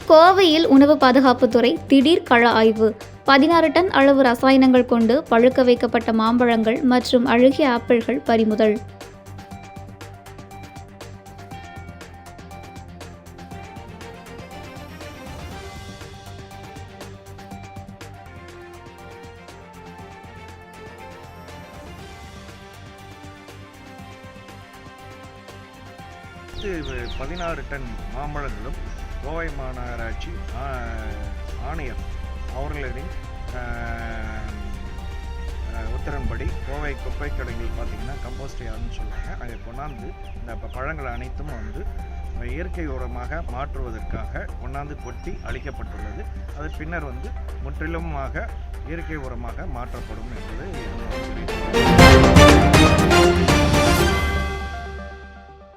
கோவையில் உணவு பாதுகாப்புத்துறை திடீர் கள ஆய்வு. 16 டன் அளவு ரசாயனங்கள் கொண்டு பழுக்க வைக்கப்பட்ட மாம்பழங்கள் மற்றும் அழுகிய ஆப்பிள்கள் பறிமுதல். இது 16 டன் மாம்பழங்களும் கோவை மாநகராட்சி ஆணையர் அவர்களின் உத்தரவின்படி கோவை குப்பை கடைகள் பார்த்திங்கன்னா கம்போஸ்ட் யார்டுன்னு சொல்லுவாங்க. அங்கே கொண்டாந்து இந்த பழங்கள் அனைத்தும் வந்து இயற்கை உரமாக மாற்றுவதற்காக கொண்டாந்து கொட்டி அளிக்கப்பட்டுள்ளது. அது பின்னர் வந்து முற்றிலுமாக இயற்கை உரமாக மாற்றப்படும் என்பது